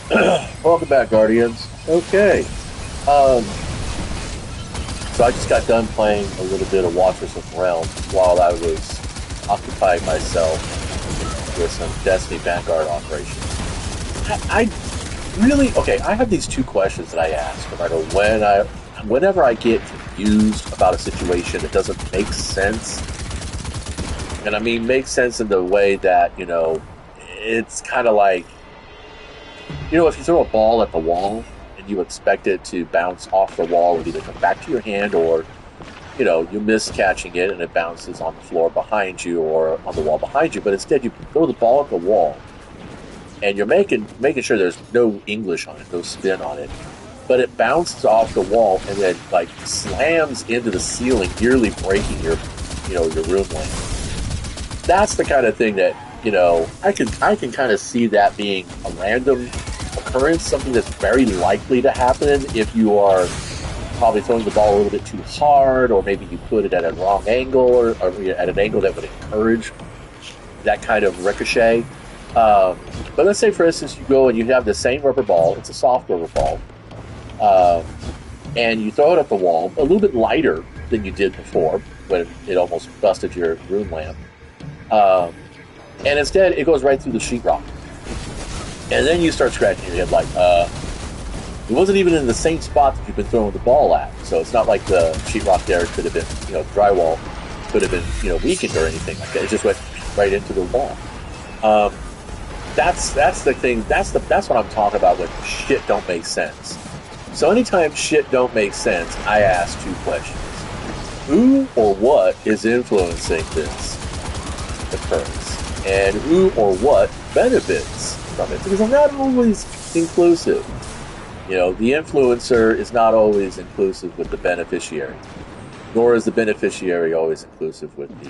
Welcome back, Guardians. Okay. Um, so I just got done playing a little bit of Watchers of Realm while I was occupying myself with some Destiny Vanguard operations. I really okay. I have these two questions that I ask no matter whenever I get confused about a situation that doesn't make sense, and I mean make sense in the way that it's kind of like if you throw a ball at the wall and you expect it to bounce off the wall and either come back to your hand or you miss catching it and it bounces on the floor behind you or on the wall behind you, but instead you throw the ball at the wall and you're making sure there's no English on it, no spin on it, but it bounces off the wall and then like slams into the ceiling, nearly breaking your room lamp. That's the kind of thing that I can kind of see that being a random occurrence, something that's very likely to happen if you are probably throwing the ball a little bit too hard, or maybe you put it at a wrong angle or at an angle that would encourage that kind of ricochet. But let's say, for instance, you go and you have the same rubber ball. It's a soft rubber ball. And you throw it at the wall a little bit lighter than you did before when it almost busted your room lamp. And instead, it goes right through the sheetrock. And then you start scratching your head like, it wasn't even in the same spot that you've been throwing the ball at. So it's not like the sheetrock there could have been, drywall could have been, weakened or anything like that. It just went right into the wall. That's the thing. That's what I'm talking about when shit don't make sense. So anytime shit don't make sense, I ask two questions. Who or what is influencing this occurrence? And who or what benefits from it? Because I'm not always inclusive. The influencer is not always inclusive with the beneficiary, nor is the beneficiary always inclusive with the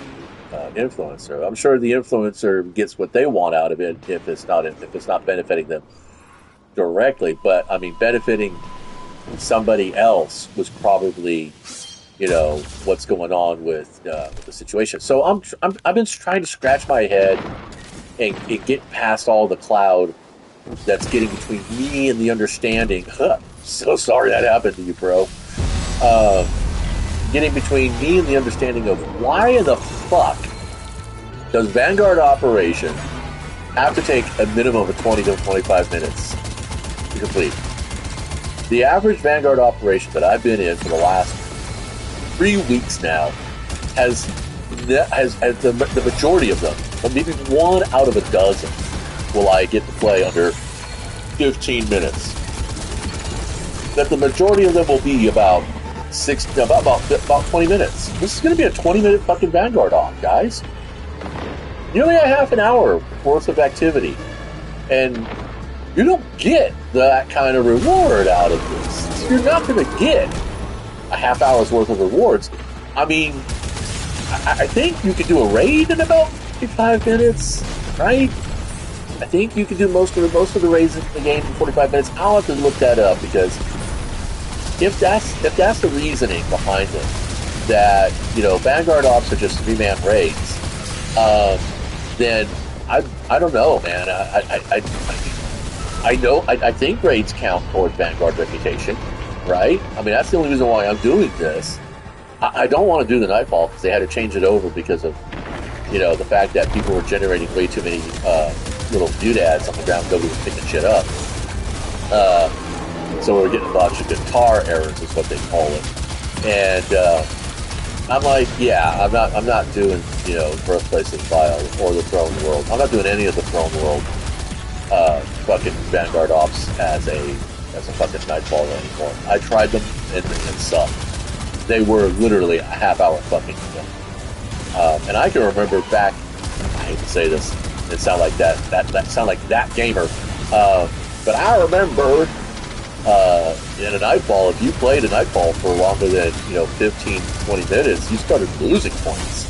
influencer. I'm sure the influencer gets what they want out of it if it's not benefiting them directly, but I mean benefiting somebody else was probably what's going on with the situation. So I've been trying to scratch my head and get past all the cloud that's getting between me and the understanding. So sorry that happened to you, bro. Getting between me and the understanding of why in the fuck does Vanguard operation have to take a minimum of 20 to 25 minutes to complete. The average Vanguard operation that I've been in for the last 3 weeks now has the majority of them, or maybe 1 out of a dozen, will I get to play under 15 minutes. That the majority of them will be about 20 minutes. This is going to be a 20-minute fucking Vanguard off, guys. Nearly a half an hour worth of activity, and you don't get that kind of reward out of this. You're not going to get a half hour's worth of rewards. I mean, I think you could do a raid in about 55 minutes, right? I think you can do most of the raids in the game in 45 minutes. I'll have to look that up, because if that's the reasoning behind it, that Vanguard ops are just 3-man raids, then I don't know, man. I think raids count towards Vanguard reputation, right? I mean, that's the only reason why I'm doing this. I don't want to do the Nightfall because they had to change it over because of the fact that people were generating way too many little doodads on the ground. Nobody was picking shit up. So we're getting a bunch of guitar errors, is what they call it. And I'm like, yeah, I'm not doing Birthplace of File or the Throne World. I'm not doing any of the Throne World fucking Vanguard ops as a fucking Nightfall anymore. I tried them and sucked. They were literally a half hour fucking thing. And I can remember back, I hate to say this, it sound like that sound like that gamer. But I remember in a Nightfall, if you played a Nightfall for longer than 15, 20 minutes, you started losing points.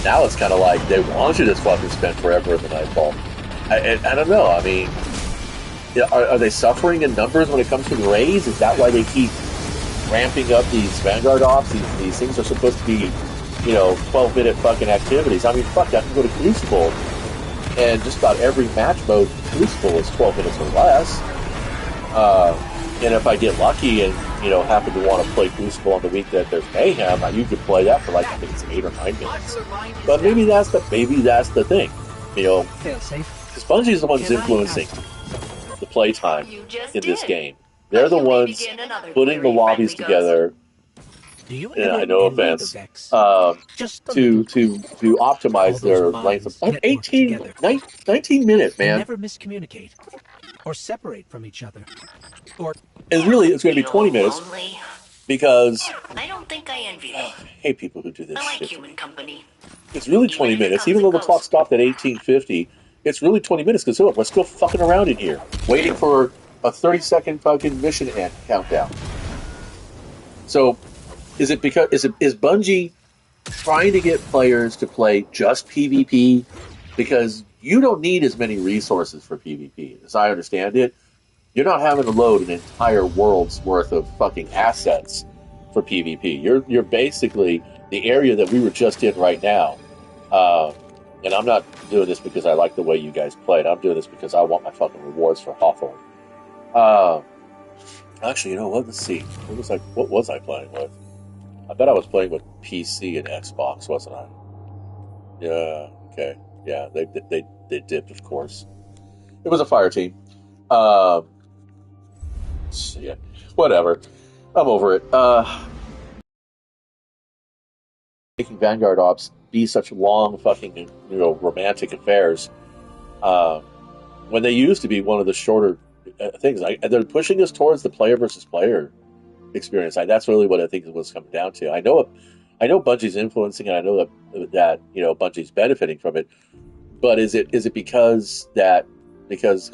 Now it's kind of like they want you to fucking spend forever in the Nightfall. I don't know. I mean, are they suffering in numbers when it comes to the raids? Is that why they keep ramping up these Vanguard ops? These things are supposed to be 12-minute fucking activities. I mean, fuck, I can go to Crucible, and just about every match mode in Crucible is 12 minutes or less. And if I get lucky and happen to want to play Crucible on the week that there's mayhem, you could play that for like I think it's 8 or 9 minutes. But maybe that's the thing, because Bungie is the ones influencing the playtime in this game. They're the ones putting the lobbies together. I know offense. To optimize their length of 19 minutes, man. Never miscommunicate or separate from each other. And really, it's going to be 20 minutes because I don't think I envy you. I hate people who do this I like shit. human company. It's really 20 minutes, even though the clock stopped at 1850. It's really 20 minutes because let's go fucking around in here, waiting for a 30-second fucking mission end countdown. So, is Bungie trying to get players to play just PvP? Because you don't need as many resources for PvP, as I understand it. You're not having to load an entire world's worth of fucking assets for PvP. You're basically the area that we were just in right now. And I'm not doing this because I like the way you guys played. I'm doing this because I want my fucking rewards for Hawthorne. Actually, you know what? Let's see. What was I playing with? I bet I was playing with PC and Xbox, wasn't I? Yeah. Okay. Yeah. They dipped, of course. It was a fire team. Yeah. Whatever. I'm over it. Making Vanguard Ops be such long fucking romantic affairs when they used to be one of the shorter things. They're pushing us towards the player versus player experience. That's really what I think it was coming down to. I know Bungie's influencing, and I know that Bungie's benefiting from it. But is it because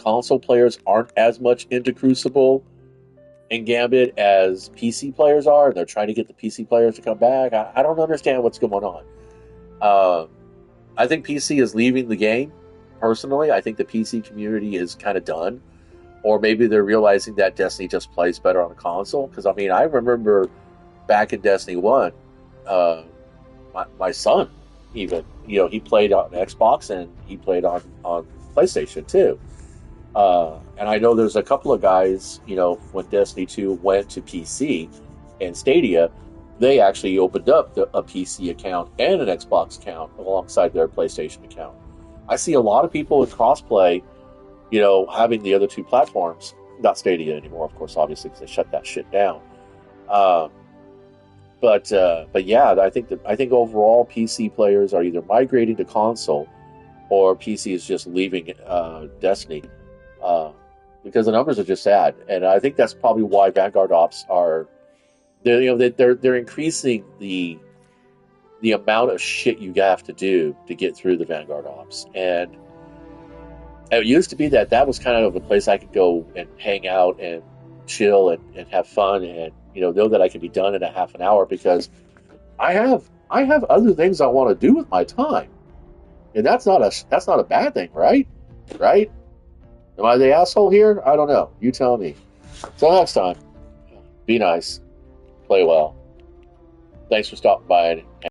console players aren't as much into Crucible and Gambit as PC players are, and they're trying to get the PC players to come back? I don't understand what's going on. I think PC is leaving the game. Personally, I think the PC community is kind of done. Or maybe they're realizing that Destiny just plays better on a console. Because, I remember back in Destiny 1, my son, even, he played on Xbox and he played on PlayStation too. And I know there's a couple of guys, when Destiny 2 went to PC and Stadia, they actually opened up a PC account and an Xbox account alongside their PlayStation account. I see a lot of people in crossplay, having the other two platforms, not Stadia anymore, of course, obviously, because they shut that shit down. But yeah, I think overall PC players are either migrating to console or PC is just leaving Destiny because the numbers are just sad, and I think that's probably why Vanguard Ops are they're increasing the amount of shit you have to do to get through the Vanguard Ops. And it used to be that was kind of a place I could go and hang out and chill and have fun and know that I can be done in a half an hour, because I have other things I want to do with my time, and that's not a bad thing, right? Am I the asshole here? I don't know. You tell me. Till next time, be nice, play well. Thanks for stopping by.